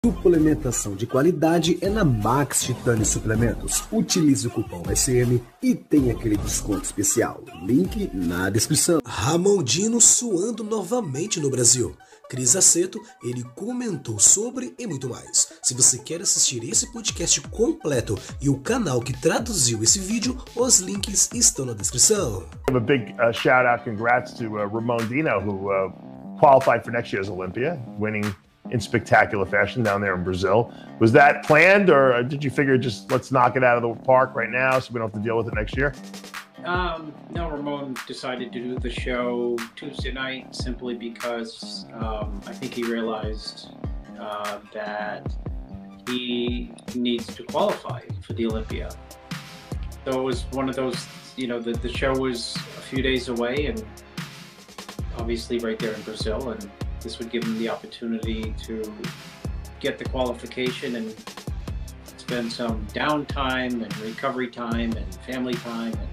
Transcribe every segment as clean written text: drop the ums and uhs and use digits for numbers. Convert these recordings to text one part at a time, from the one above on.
Suplementação de qualidade é na Max Titânio Suplementos. Utilize o cupom SM e tenha aquele desconto especial. Link na descrição. Ramon Dino suando novamente no Brasil. Cris Aceto, ele comentou sobre e muito mais. Se você quer assistir esse podcast completo e o canal que traduziu esse vídeo, os links estão na descrição. Give a big shout out, congrats to Ramon Dino, who qualified for next year's Olympia, winning in spectacular fashion down there in Brazil. Was that planned, or did you figure just let's knock it out of the park right now so we don't have to deal with it next year? No, Ramon decided to do the show Tuesday night simply because I think he realized that he needs to qualify for the Olympia. So it was one of those, you know, the show was a few days away and obviously right there in Brazil, and this would give him the opportunity to get the qualification and spend some downtime and recovery time and family time and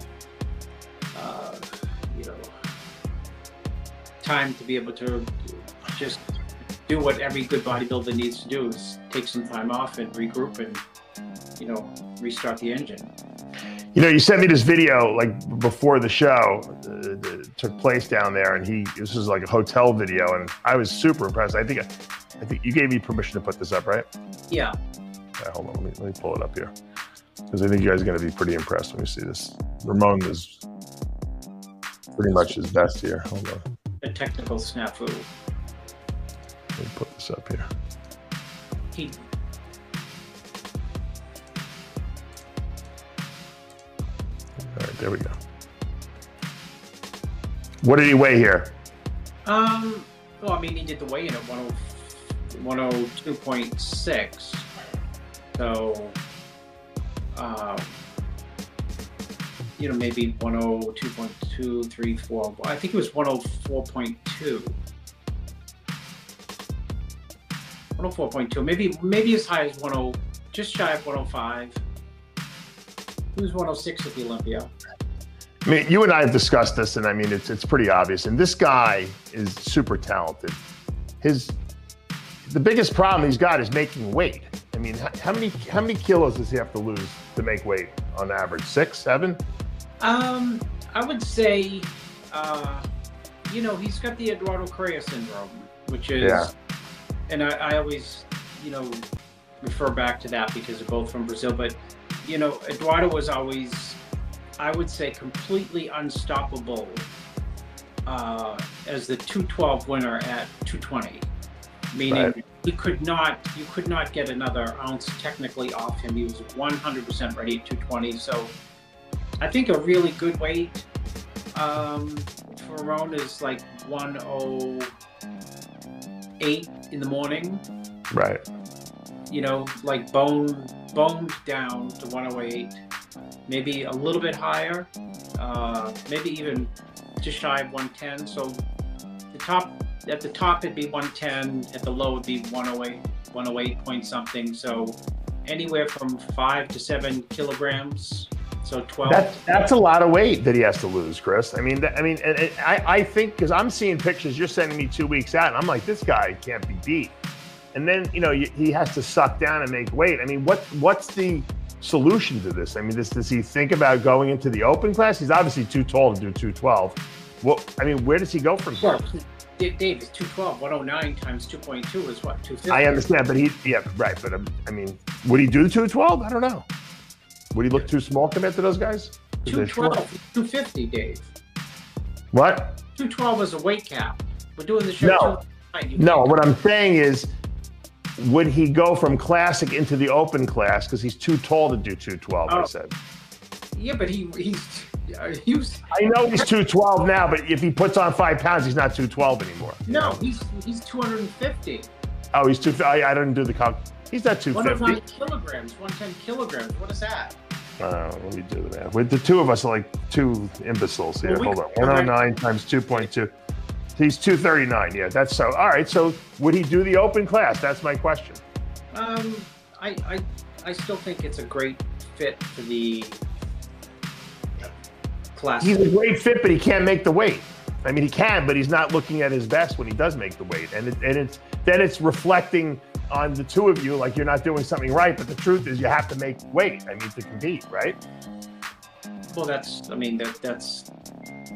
you know, time to be able to just do what every good bodybuilder needs to do, is take some time off and regroup and, you know, restart the engine. You know, you sent me this video like before the show took place down there, and this was like a hotel video, and I was super impressed. I think you gave me permission to put this up, right? Yeah. All right, hold on, let me pull it up here, because I think you guys are going to be pretty impressed when you see this. Ramon is pretty much his best here. Hold on. A technical snafu. Let me put this up here. All right, there we go. What did he weigh here? Well, I mean, he did the weigh-in at 102.6. So, you know, maybe 102.2, 3, 4. I think it was 104.2. 104.2. Maybe as high as 10, just shy of 105. He was 106 at the Olympia. I mean, you and I have discussed this, and I mean, it's pretty obvious. And this guy is super talented. The biggest problem he's got is making weight. I mean, how many kilos does he have to lose to make weight on average? 6, 7? I would say, you know, he's got the Eduardo Correa syndrome, which is, yeah. And I always, you know, refer back to that because they're both from Brazil. But, you know, Eduardo was always, I would say, completely unstoppable as the 212 winner at 220. Meaning, right. You could not get another ounce technically off him. He was 100% ready at 220. So I think a really good weight for Ramon is like 108 in the morning. Right. You know, like boned down to 108, maybe a little bit higher, maybe even just shy of 110. So at the top it'd be 110, at the low it'd be 108 point something. So anywhere from 5 to 7 kilograms. So 12. That's a lot of weight that he has to lose, Chris. I mean, I think, because I'm seeing pictures you're sending me 2 weeks out, and I'm like, this guy can't be beat. And then, you know, he has to suck down and make weight. I mean, what's the solution to this? I mean, does he think about going into the open class? He's obviously too tall to do 212. Well, I mean, where does he go from here? Dave, it's 212. 109 times 2.2 is what, 250? I understand, but yeah, right. But I mean, would he do 212? I don't know. Would he look too small compared to those guys? 212, 250, Dave. What? 212 is a weight cap. We're doing the show. No, what I'm saying is, would he go from classic into the open class because he's too tall to do 212? I said. Yeah, but he was. I know he's 212 now, but if he puts on 5 pounds, he's not 212 anymore. No, he's 250. Oh, he's too. I didn't do the calc. He's not 250. 109 kilograms, 110 kilograms. What is that? Let me do that. With the two of us are like two imbeciles here. Hold on. 109 times 2.2. He's 239. Yeah, that's so. All right. So would he do the open class? That's my question. I still think it's a great fit for the class. He's a great fit, but he can't make the weight. I mean, he can, but he's not looking at his best when he does make the weight, and it's reflecting on the two of you like you're not doing something right, but the truth is you have to make weight. I mean, to compete, right? Well, that's. I mean, that's.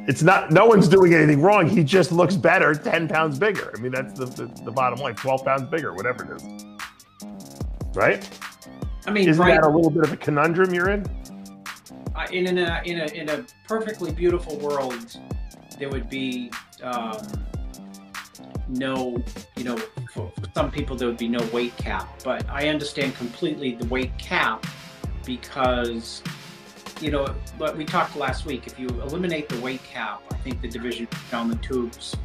It's not. No one's doing anything wrong. He just looks better, 10 pounds bigger. I mean, that's the bottom line. 12 pounds bigger, whatever it is. Right? I mean, isn't that a little bit of a conundrum you're in? In a perfectly beautiful world, there would be no, for some people there would be no weight cap. But I understand completely the weight cap because, but we talked last week. If you eliminate the weight cap, I think the division down the tubes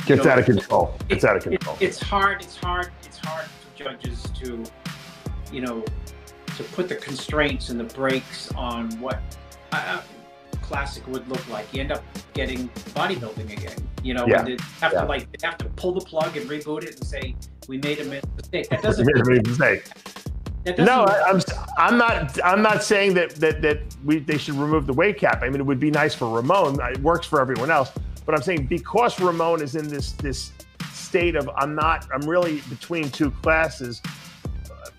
gets out of control. It's out of control. It's hard for judges to, to put the constraints and the brakes on what classic would look like. You end up getting bodybuilding again. Yeah. They have to pull the plug and reboot it and say we made a mistake. That doesn't. No, I'm not saying that they should remove the weight cap. I mean, it would be nice for Ramon. It works for everyone else. But I'm saying because Ramon is in this state of I'm really between two classes.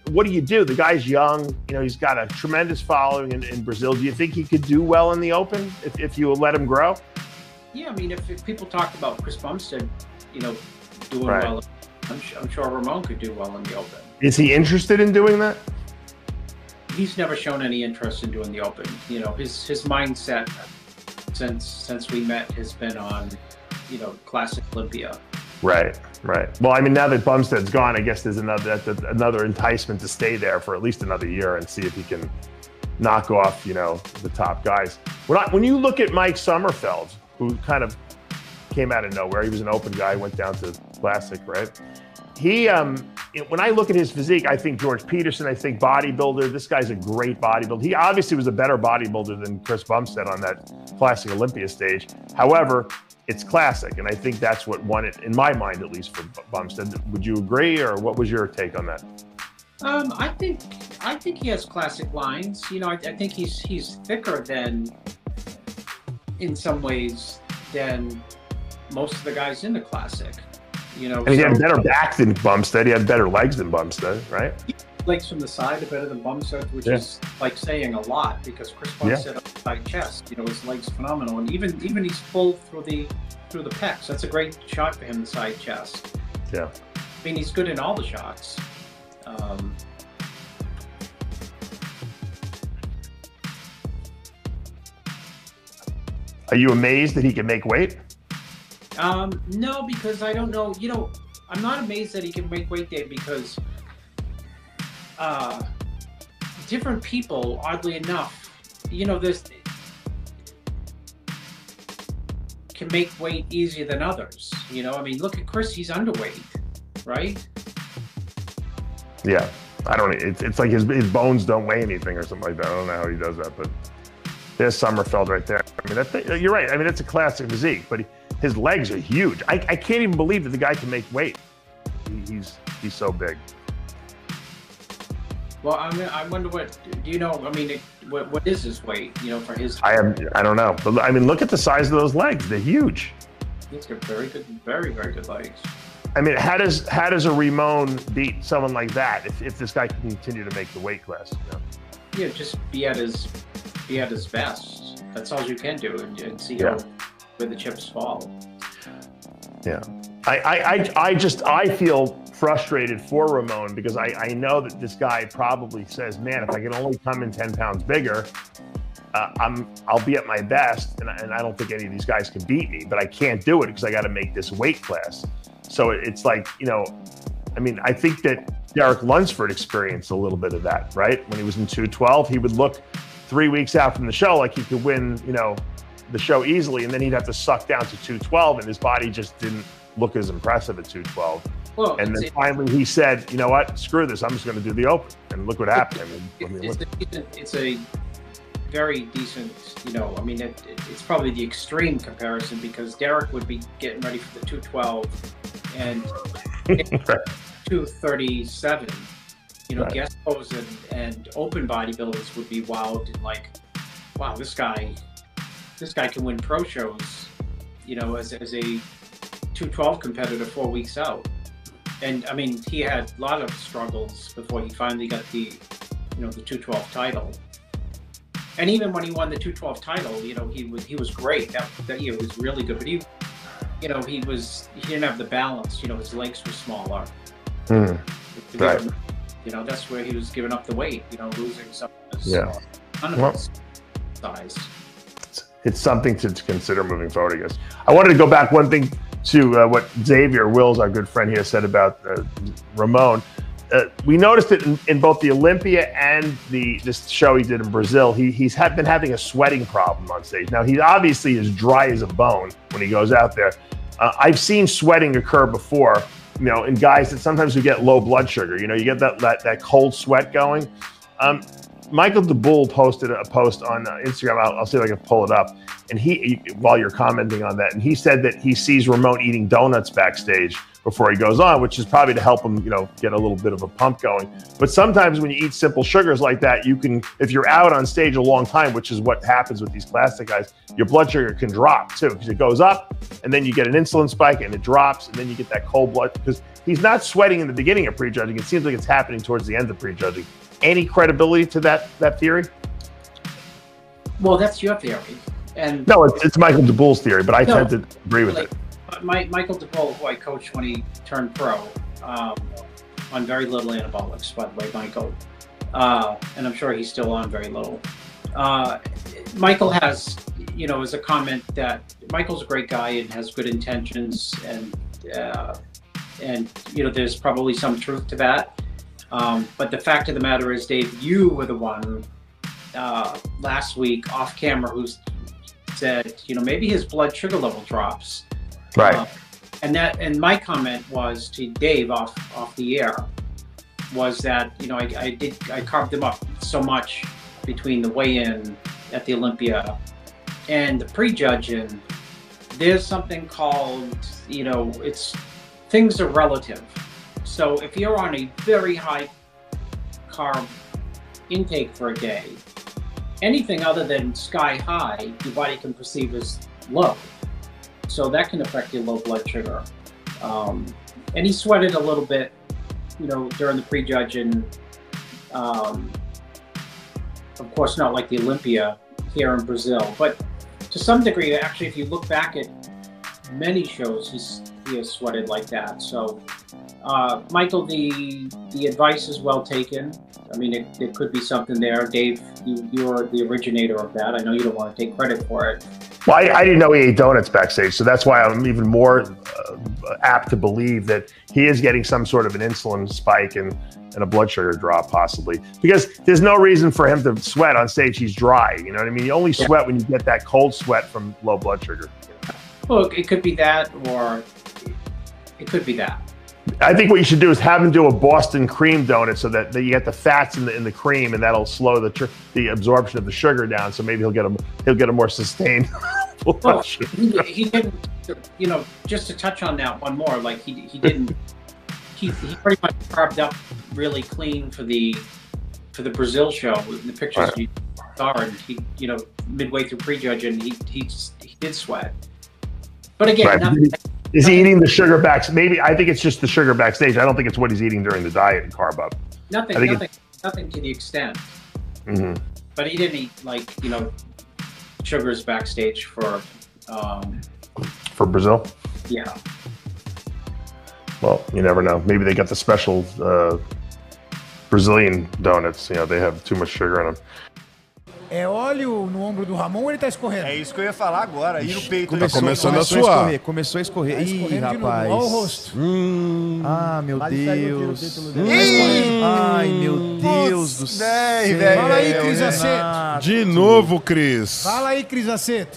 What do you do? The guy's young. He's got a tremendous following in Brazil. Do you think he could do well in the Open if you let him grow? Yeah, I mean, if people talk about Chris Bumstead, doing well, I'm sure Ramon could do well in the Open. Is he interested in doing that? He's never shown any interest in doing the Open. His mindset since we met has been on, classic Olympia. Right. Well, I mean, now that Bumstead's gone, I guess there's another enticement to stay there for at least another year and see if he can knock off, the top guys. When you look at Mike Sommerfeld, who kind of came out of nowhere, he was an Open guy, went down to Classic, right? He, when I look at his physique, I think George Peterson, I think bodybuilder. This guy's a great bodybuilder. He obviously was a better bodybuilder than Chris Bumstead on that Classic Olympia stage. However, it's Classic, and I think that's what won it, in my mind, at least for Bumstead. Would you agree, or what was your take on that? I think he has Classic lines. I think he's thicker than, in some ways, than most of the guys in the Classic. And he had better back than Bumstead. He had better legs than Bumstead, right? Legs from the side are better than Bumstead, which is like saying a lot because Chris Bumstead on the side chest, his legs phenomenal, and even he's full through the pecs. That's a great shot for him, the side chest. Yeah. I mean, he's good in all the shots. Are you amazed that he can make weight? No, because I don't know. I'm not amazed that he can make weight, Dave, because different people, oddly enough, this can make weight easier than others. I mean, look at Chris; he's underweight, right? Yeah, I don't. It's like his bones don't weigh anything or something like that. I don't know how he does that, but there's Sommerfeld right there. I mean, you're right. I mean, it's a Classic physique, but his legs are huge. I can't even believe that the guy can make weight. He's so big. Well, I wonder what, do you know, I mean, what is his weight, for his... I don't know. But I mean, look at the size of those legs. They're huge. He's got very good, very, very good legs. I mean, how does a Ramon beat someone like that if this guy can continue to make the weight class? Yeah, just be at his best. That's all you can do and see where the chips fall. Yeah. I feel frustrated for Ramon because I know that this guy probably says, man, if I can only come in 10 pounds bigger, I'll be at my best, and I don't think any of these guys can beat me, but I can't do it because I got to make this weight class. So it's like, I mean, I think that Derek Lunsford experienced a little bit of that, right? When he was in 212, he would look 3 weeks out from the show like he could win, the show easily, and then he'd have to suck down to 212, and his body just didn't look as impressive at 212. Well, and then finally he said, you know what, screw this, I'm just going to do the Open. And look what happened. It's a very decent, I mean, it's probably the extreme comparison because Derek would be getting ready for the 212 and 237. Right. Guest pros and Open bodybuilders would be wowed and like, wow, this guy can win pro shows, as a 212 competitor 4 weeks out. And I mean, he had a lot of struggles before he finally got the, the 212 title. And even when he won the 212 title, he was great. That year was really good. But he didn't have the balance. His legs were smaller. Right. That's where he was giving up the weight. Losing some of his size. It's something to consider moving forward, I guess. I wanted to go back one thing to what Xavier Wills, our good friend here, said about Ramon. We noticed it in both the Olympia and this show he did in Brazil. He's been having a sweating problem on stage. Now, he obviously is dry as a bone when he goes out there. I've seen sweating occur before, in guys that sometimes who get low blood sugar. You get that cold sweat going. Michael DeBull posted a post on Instagram. I'll see if I can pull it up. And while you're commenting on that, and he said that he sees Ramon eating donuts backstage before he goes on, which is probably to help him, get a little bit of a pump going. But sometimes when you eat simple sugars like that, you can, if you're out on stage a long time, which is what happens with these classic guys, your blood sugar can drop too, because it goes up and then you get an insulin spike and it drops and then you get that cold blood, because he's not sweating in the beginning of prejudging. It seems like it's happening towards the end of prejudging. Any credibility to that theory? Well, that's your theory. And no, it's Michael DeBull's theory, but I tend to agree with it. Michael DeBull, who I coached when he turned pro, on very little anabolics, by the way, Michael. And I'm sure he's still on very little. Michael has, as a comment that Michael's a great guy and has good intentions, and there's probably some truth to that. But the fact of the matter is, Dave, you were the one last week off camera who said, maybe his blood sugar level drops. Right. And my comment was to Dave off the air was that, I carved him up so much between the weigh-in at the Olympia and the prejudging. There's something called, things are relative. So if you're on a very high carb intake for a day, anything other than sky high, your body can perceive as low. So that can affect your low blood sugar. And he sweated a little bit, during the prejudging. Of course, not like the Olympia here in Brazil, but to some degree, actually, if you look back at many shows, he has sweated like that. So, Michael, the advice is well taken. I mean, it could be something there. Dave, you're the originator of that. I know you don't want to take credit for it. Well, I didn't know he ate donuts backstage, so that's why I'm even more apt to believe that he is getting some sort of an insulin spike and a blood sugar drop, possibly. Because there's no reason for him to sweat on stage. He's dry, you know what I mean? You only sweat when you get that cold sweat from low blood sugar. Well, it could be that, or it could be that. I think what you should do is have him do a Boston cream donut so that you get the fats in the cream, and that'll slow the absorption of the sugar down. So maybe he'll get a more sustained. Well, he didn't. Just to touch on that one more, like he didn't. He pretty much carved up really clean for the Brazil show. The pictures you saw, and he midway through prejudging, he did sweat. But again, right. Is he eating the sugar back? Maybe I think it's just the sugar backstage. I don't think it's what he's eating during the diet and carb up. Nothing to the extent. Mm-hmm. But he didn't eat sugars backstage for Brazil. Yeah. Well, you never know. Maybe they got the special Brazilian donuts. They have too much sugar in them. É óleo no ombro do Ramon ou ele tá escorrendo? É isso que eu ia falar agora, aí no peito. Tá começando a suar. Começou a escorrer. Tá Ih, rapaz. Olha o rosto. Ah, meu Deus. Ai, meu Deus do céu. Fala aí, Cris Aceto. De novo, Cris. Fala aí, Cris Aceto.